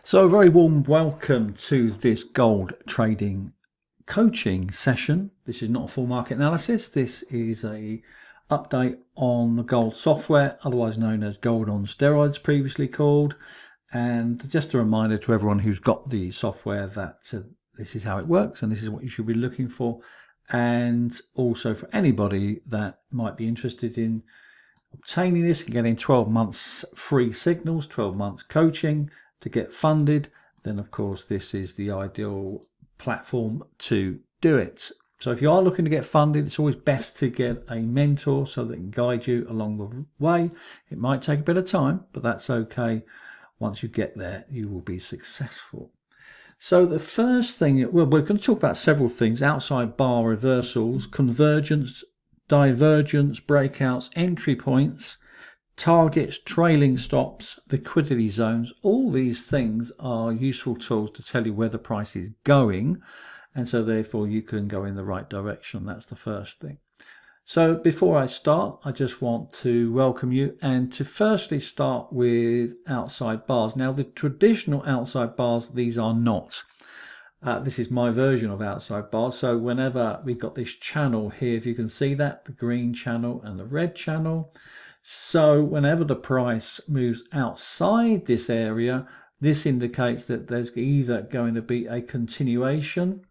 So a very warm welcome to this gold trading coaching session. This is not a full market analysis. This is a update on the gold software, otherwise known as gold on steroids, previously called. And just a reminder to everyone who's got the software that this is how it works and this is what you should be looking for. And also for anybody that might be interested in obtaining this and getting 12 months free signals, 12 months coaching to get funded, then of course this is the ideal platform to do it. So if you are looking to get funded, it's always best to get a mentor so they can guide you along the way. It might take a bit of time, but that's okay. Once you get there, you will be successful. So the first thing, well, we're going to talk about several things: outside bar reversals, convergence, divergence, breakouts, entry points, targets, trailing stops, liquidity zones. All these things are useful tools to tell you where the price is going, and so therefore you can go in the right direction. That's the first thing. So before I start, I just want to welcome you and to firstly start with outside bars. Now the traditional outside bars, these are not. This is my version of outside bars. So whenever we've got this channel here, if you can see that, the green channel and the red channel. So whenever the price moves outside this area, this indicates that there's either going to be a continuation,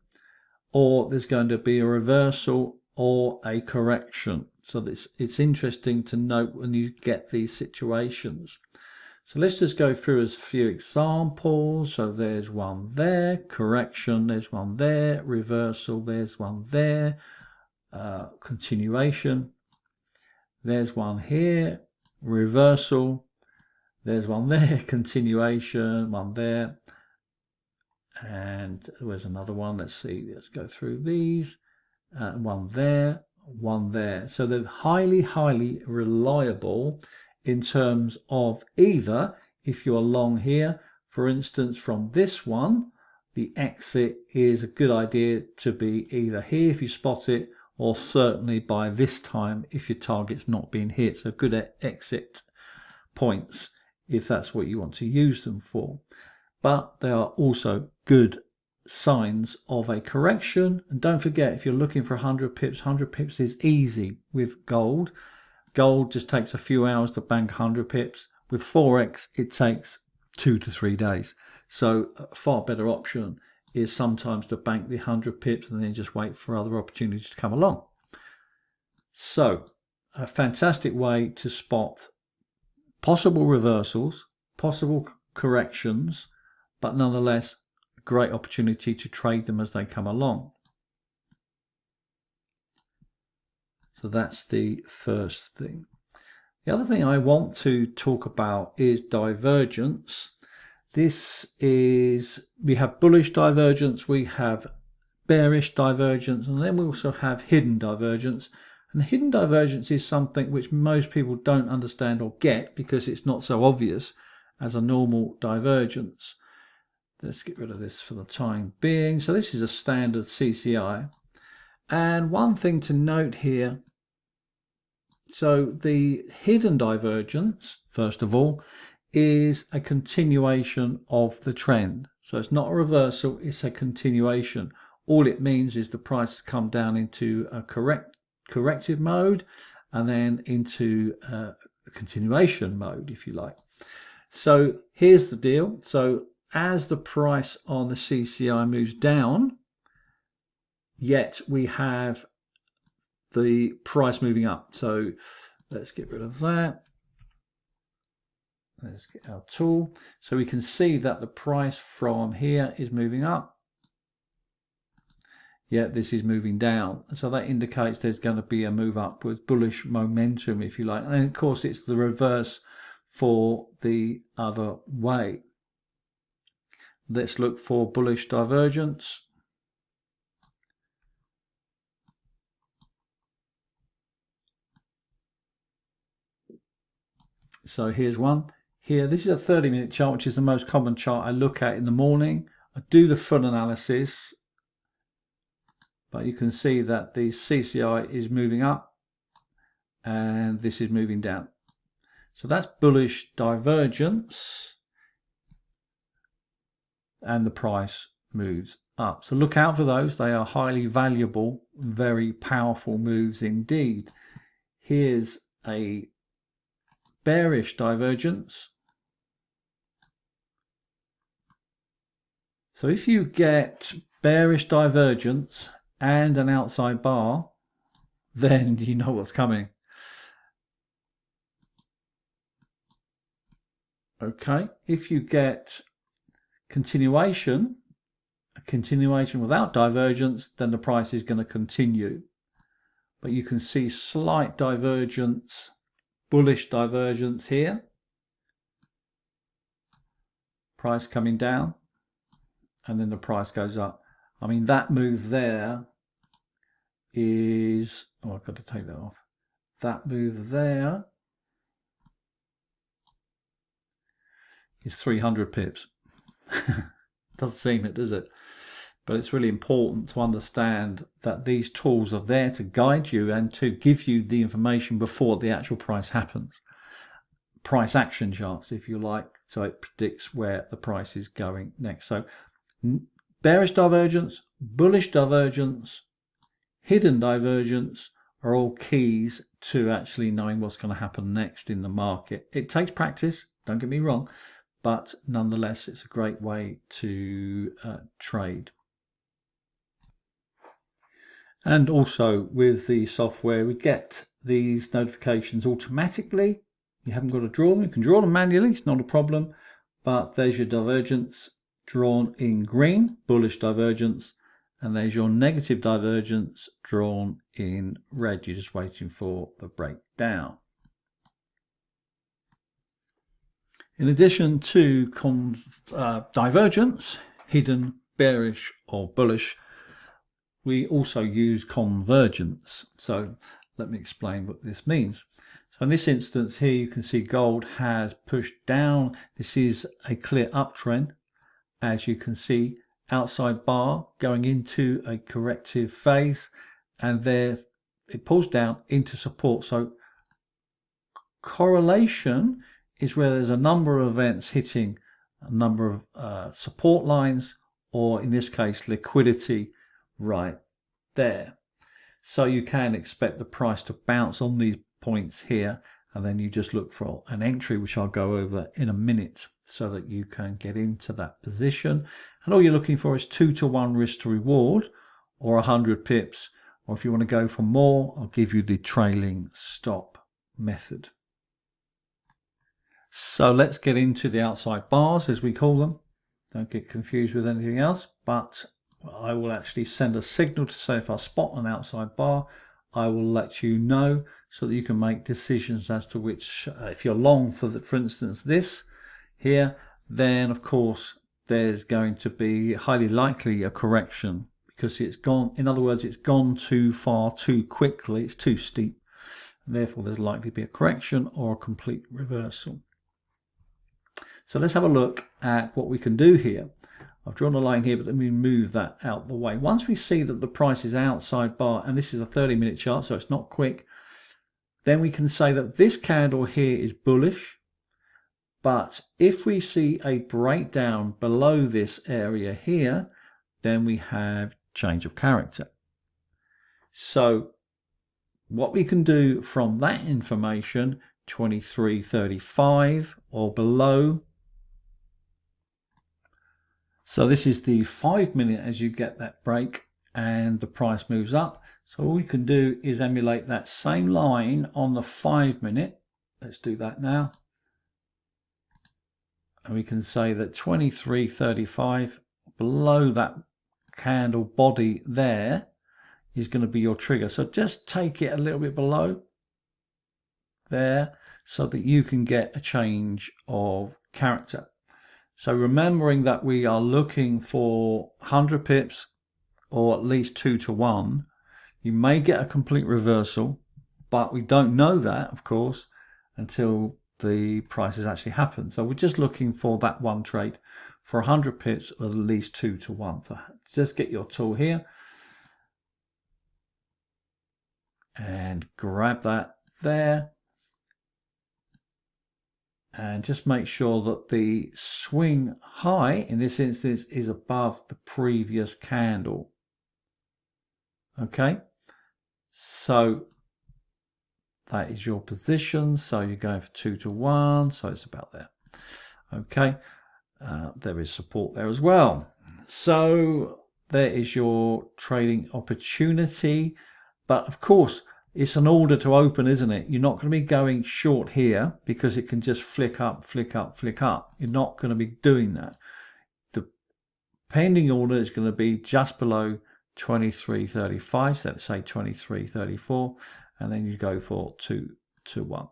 or there's going to be a reversal, or a correction. So it's interesting to note when you get these situations. So let's just go through a few examples. So there's one there, correction, there's one there, reversal, there's one there, continuation, there's one here, reversal, there's one there, continuation, one there, and there's another one. Let's see, let's go through these. One there, one there. So they're highly reliable in terms of either, if you're long here, for instance, from this one, the exit is a good idea to be either here if you spot it, or certainly by this time if your target's not being hit. So good exit points if that's what you want to use them for. But they are also good signs of a correction. And don't forget, if you're looking for 100 pips, 100 pips is easy with gold. Gold just takes a few hours to bank 100 pips. With Forex, it takes 2 to 3 days. So a far better option is sometimes to bank the 100 pips and then just wait for other opportunities to come along. So a fantastic way to spot possible reversals, possible corrections, but nonetheless great opportunity to trade them as they come along. So that's the first thing. The other thing I want to talk about is divergence. This is, we have bullish divergence, we have bearish divergence, and then we also have hidden divergence. And hidden divergence is something which most people don't understand or get because it's not so obvious as a normal divergence. Let's get rid of this for the time being. So this is a standard CCI. And one thing to note here, so the hidden divergence, first of all, is a continuation of the trend. So it's not a reversal, it's a continuation. All it means is the price has come down into a corrective mode and then into a continuation mode, if you like. So here's the deal. So as the price on the CCI moves down, yet we have the price moving up. So let's get rid of that. Let's get our tool. So we can see that the price from here is moving up, yet this is moving down. So that indicates there's going to be a move upwards, bullish momentum, if you like. And of course, it's the reverse for the other way. Let's look for bullish divergence. So here's one. Here, this is a 30-minute chart, which is the most common chart I look at in the morning. I do the full analysis, but you can see that the CCI is moving up and this is moving down. So that's bullish divergence. and the price moves up. So look out for those. They are highly valuable, very powerful moves indeed. Here's a bearish divergence. So if you get bearish divergence and an outside bar, then you know what's coming. Okay, if you get a continuation without divergence, then the price is going to continue. But you can see slight divergence, bullish divergence here. Price coming down, and then the price goes up. I mean, that move there is, oh, I've got to take that off. That move there is 300 pips. Doesn't seem it, does it? But it's really important to understand that these tools are there to guide you and to give you the information before the actual price happens. Price action charts, if you like, so it predicts where the price is going next. So bearish divergence, bullish divergence, hidden divergence are all keys to actually knowing what's going to happen next in the market. It takes practice, don't get me wrong, but nonetheless, it's a great way to trade. And also with the software, we get these notifications automatically. You haven't got to draw them. You can draw them manually, it's not a problem. But there's your divergence drawn in green, bullish divergence. And there's your negative divergence drawn in red. You're just waiting for the breakdown. In addition to divergence, hidden, bearish or bullish, we also use convergence. So let me explain what this means. So in this instance here, you can see gold has pushed down. This is a clear uptrend. As you can see, outside bar going into a corrective phase, and there it pulls down into support. So correlation is where there's a number of events hitting a number of support lines, or in this case liquidity right there. So you can expect the price to bounce on these points here, and then you just look for an entry, which I'll go over in a minute, so that you can get into that position. And all you're looking for is 2-to-1 risk to reward, or 100 pips, or if you want to go for more, I'll give you the trailing stop method. So let's get into the outside bars, as we call them. Don't get confused with anything else, but I will actually send a signal to say if I spot an outside bar, I will let you know, so that you can make decisions as to which, if you're long for instance this here, then of course there's going to be highly likely a correction, because it's gone, in other words, it's gone too far too quickly, it's too steep, and therefore there's likely to be a correction or a complete reversal. So let's have a look at what we can do here. I've drawn a line here, but let me move that out the way. Once we see that the price is outside bar, and this is a 30-minute chart, so it's not quick, then we can say that this candle here is bullish. But if we see a breakdown below this area here, then we have change of character. So what we can do from that information, 23.35 or below. So this is the 5-minute as you get that break and the price moves up. So all we can do is emulate that same line on the 5-minute. Let's do that now. And we can say that 23.35 below that candle body there is going to be your trigger. So just take it a little bit below there so that you can get a change of character. So remembering that we are looking for 100 pips or at least 2-to-1, you may get a complete reversal, but we don't know that, of course, until the prices actually happen. So we're just looking for that one trade for 100 pips or at least 2-to-1. So just get your tool here and grab that there. and just make sure that the swing high in this instance is above the previous candle. Okay, so that is your position. So you're going for 2 to 1, so it's about there. Okay, there is support there as well. So there is your trading opportunity, but of course it's an order to open, isn't it? You're not going to be going short here because it can just flick up, flick up, flick up. You're not going to be doing that. The pending order is going to be just below 23.35, so let's say 23.34, and then you go for 2 to 1.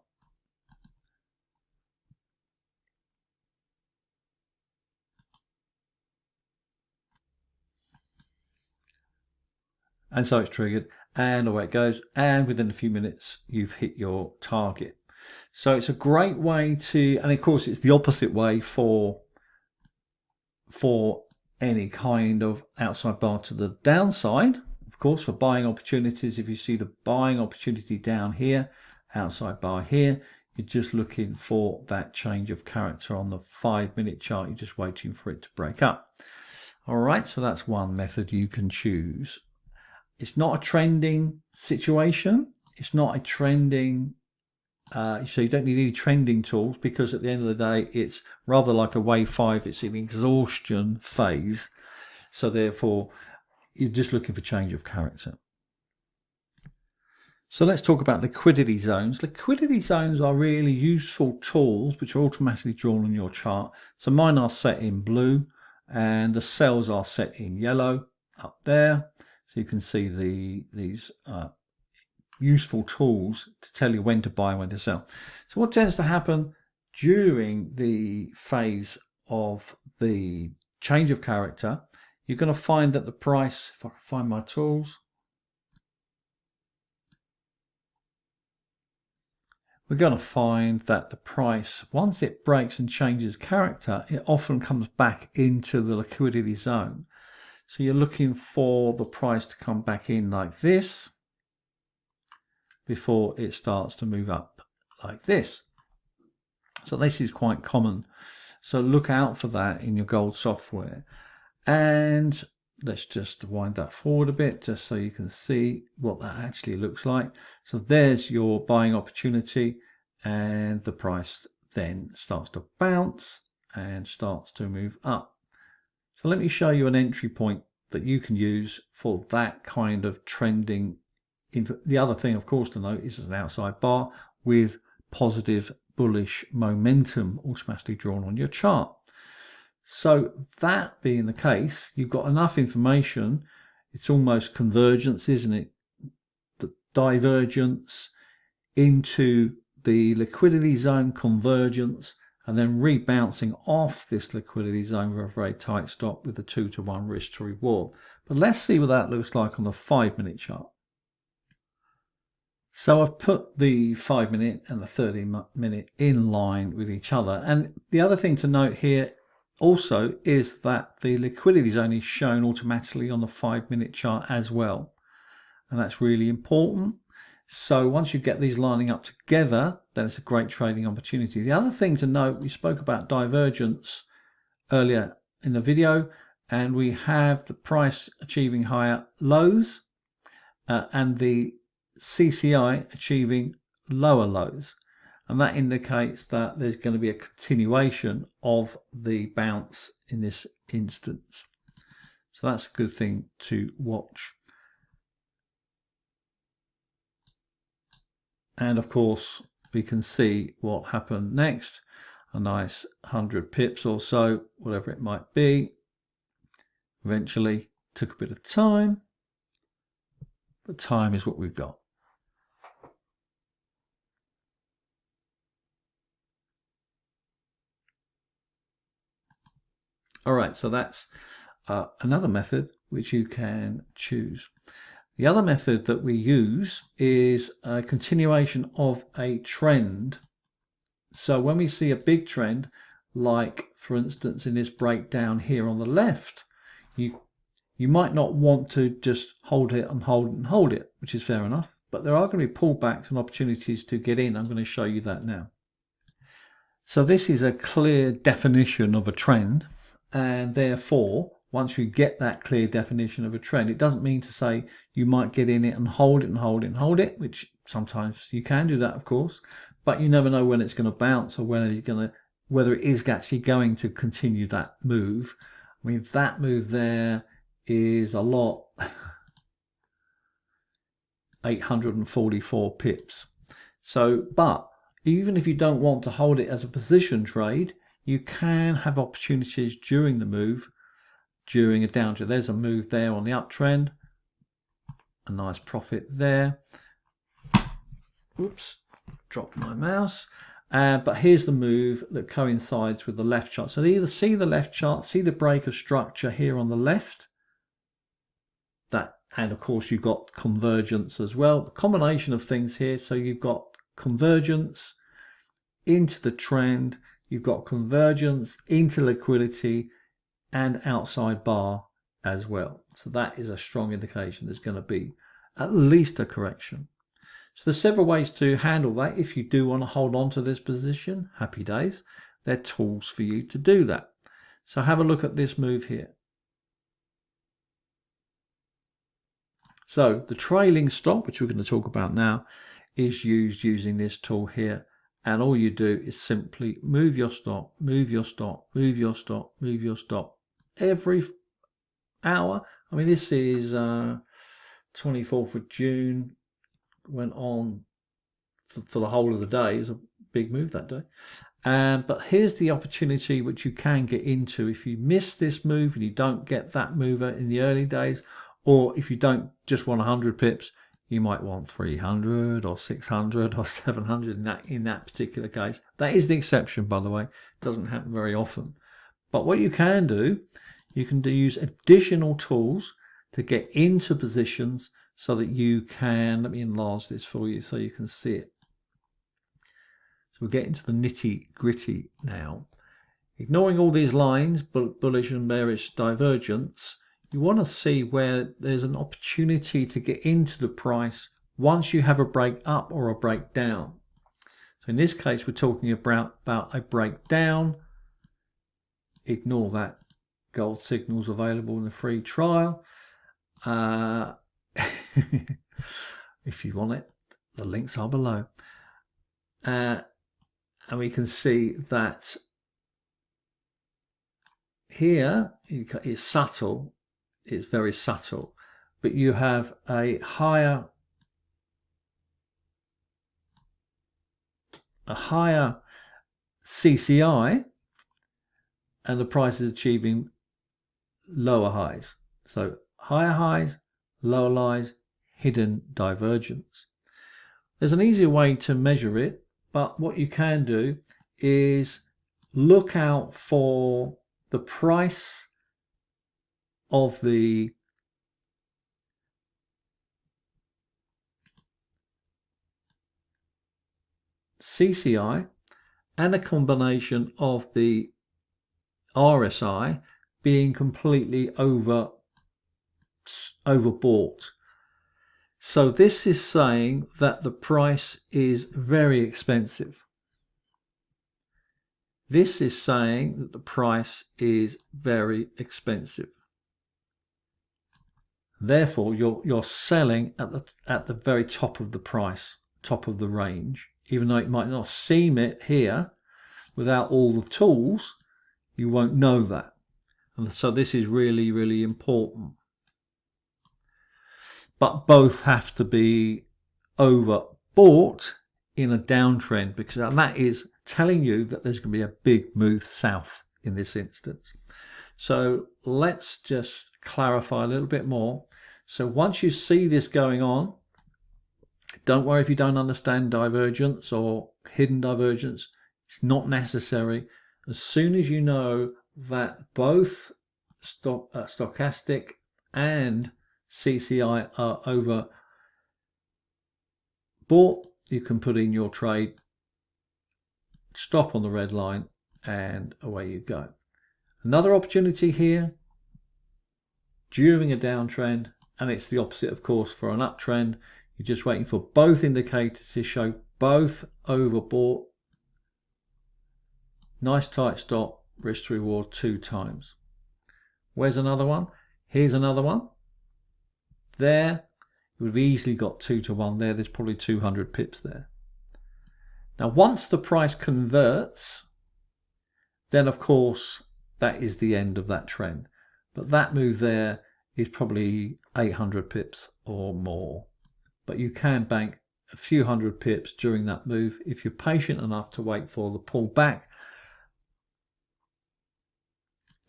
And so it's triggered, and away it goes, and within a few minutes you've hit your target. So it's a great way to, and of course it's the opposite way for any kind of outside bar to the downside. Of course, for buying opportunities, if you see the buying opportunity down here, outside bar here, you're just looking for that change of character on the 5-minute chart. You're just waiting for it to break up. All right, so that's one method you can choose. It's not a trending situation. It's not a trending, so you don't need any trending tools, because at the end of the day, it's rather like a wave 5. It's an exhaustion phase. So therefore, you're just looking for change of character. So let's talk about liquidity zones. Liquidity zones are really useful tools which are automatically drawn on your chart. So mine are set in blue and the cells are set in yellow up there. So you can see these useful tools to tell you when to buy and when to sell. So what tends to happen during the phase of the change of character, you're going to find that the price, if I can find my tools, we're going to find that the price, once it breaks and changes character, it often comes back into the liquidity zone. So you're looking for the price to come back in like this before it starts to move up like this. So this is quite common. So look out for that in your gold software. And let's just wind that forward a bit just so you can see what that actually looks like. So there's your buying opportunity, and the price then starts to bounce and starts to move up. So let me show you an entry point that you can use for that kind of trending. The other thing, of course, to note is an outside bar with positive bullish momentum automatically drawn on your chart. So that being the case, you've got enough information. It's almost convergence, isn't it? The divergence into the liquidity zone, convergence, and then rebouncing off this liquidity zone with a very tight stop with the 2 to 1 risk to reward. But let's see what that looks like on the 5-minute chart. So I've put the 5-minute and the 30-minute in line with each other. And the other thing to note here also is that the liquidity zone is shown automatically on the 5-minute chart as well. And that's really important. So once you get these lining up together, then it's a great trading opportunity. The other thing to note, we spoke about divergence earlier in the video, and we have the price achieving higher lows and the CCI achieving lower lows. And that indicates that there's going to be a continuation of the bounce in this instance. So that's a good thing to watch. And of course, we can see what happened next. A nice 100 pips or so, whatever it might be. Eventually, took a bit of time, but time is what we've got. All right, so that's another method which you can choose. The other method that we use is a continuation of a trend. So when we see a big trend, like for instance in this breakdown here on the left, you might not want to just hold it and hold it and hold it, which is fair enough, but there are going to be pullbacks and opportunities to get in. I'm going to show you that now. So this is a clear definition of a trend, and therefore once you get that clear definition of a trend, it doesn't mean to say you might get in it and hold it and hold it and hold it, which sometimes you can do that, of course, but you never know when it's going to bounce or when it's going to, whether it is actually going to continue that move. I mean, that move there is a lot, 844 pips. So, but even if you don't want to hold it as a position trade, you can have opportunities during the move, during a downtrend. There's a move there on the uptrend, a nice profit there. Oops, dropped my mouse. But here's the move that coincides with the left chart. So either see the left chart, see the break of structure here on the left, that, and of course you've got convergence as well. A combination of things here. So you've got convergence into the trend, you've got convergence into liquidity and outside bar as well. So that is a strong indication there's going to be at least a correction. So there's several ways to handle that. If you do want to hold on to this position, happy days. They're tools for you to do that. So have a look at this move here. So the trailing stop, which we're going to talk about now, is used using this tool here. And all you do is simply move your stop, move your stop, move your stop, move your stop every hour. I mean, this is 24th of June, went on for the whole of the day. It's a big move that day. But here's the opportunity which you can get into if you miss this move and you don't get that mover in the early days, or if you don't just want 100 pips, you might want 300 or 600 or 700 in that particular case. That is the exception, by the way. It doesn't happen very often. But what you can do, you can use additional tools to get into positions so that you can, let me enlarge this for you so you can see it. So we'll get into the nitty gritty now. Ignoring all these lines, bullish and bearish divergence, you want to see where there's an opportunity to get into the price once you have a break up or a break down. So in this case, we're talking about a breakdown. Ignore that. Gold signals available in the free trial. If you want it, the links are below. And we can see that here it's subtle. It's very subtle, but you have a higher CCI and the price is achieving lower highs. So higher highs, lower highs, hidden divergence. There's an easier way to measure it, but what you can do is look out for the price of the CCI and a combination of the RSI being completely overbought. So this is saying that the price is very expensive. This is saying that the price is very expensive. Therefore, you're selling at the very top of the price, top of the range. Even though it might not seem it here, without all the tools, you won't know that. And so this is really, really important. But both have to be overbought in a downtrend, because that is telling you that there's going to be a big move south in this instance. So let's just clarify a little bit more. So once you see this going on, don't worry if you don't understand divergence or hidden divergence. It's not necessary. As soon as you know that both stochastic and CCI are overbought, you can put in your trade, stop on the red line, and away you go. Another opportunity here during a downtrend, and it's the opposite, of course, for an uptrend. You're just waiting for both indicators to show both overbought Nice tight stop, risk to reward 2 times. Where's another one? Here's another one. There, we've easily got 2 to 1 there. There's probably 200 pips there. Now, once the price converts, then of course, that is the end of that trend. But that move there is probably 800 pips or more. But you can bank a few hundred pips during that move if you're patient enough to wait for the pullback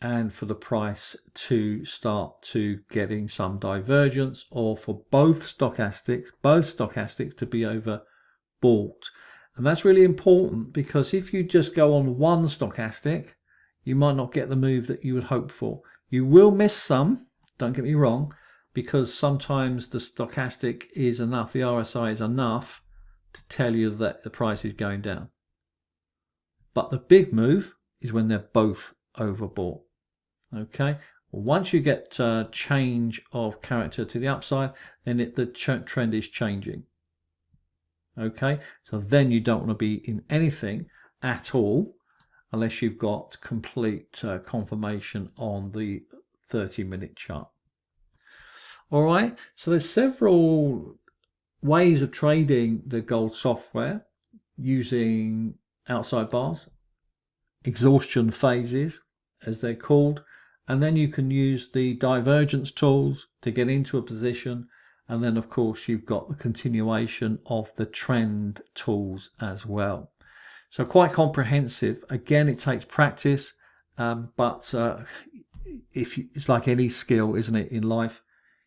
and for the price to start to getting some divergence, or for both stochastics to be overbought. And that's really important, because if you just go on one stochastic, you might not get the move that you would hope for. You will miss some, don't get me wrong, because sometimes the stochastic is enough, the RSI is enough to tell you that the price is going down. But the big move is when they're both overbought. Okay, well, once you get change of character to the upside, then the trend is changing. Okay, so then you don't want to be in anything at all unless you've got complete confirmation on the 30-minute chart. All right, so there's several ways of trading the gold software using outside bars, exhaustion phases as they're called, and then you can use the divergence tools to get into a position, and then of course you've got the continuation of the trend tools as well. So quite comprehensive. Again, it takes practice, but it's like any skill, isn't it, in life?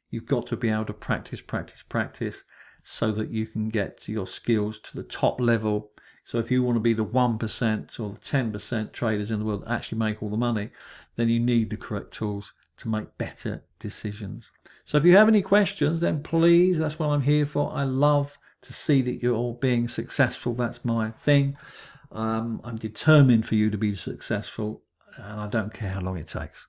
You've got to be able to practice so that you can get your skills to the top level. So if you want to be the 1% or the 10% traders in the world that actually make all the money, then you need the correct tools to make better decisions. So if you have any questions, then please, that's what I'm here for. I love to see that you're being successful. That's my thing. I'm determined for you to be successful, and I don't care how long it takes.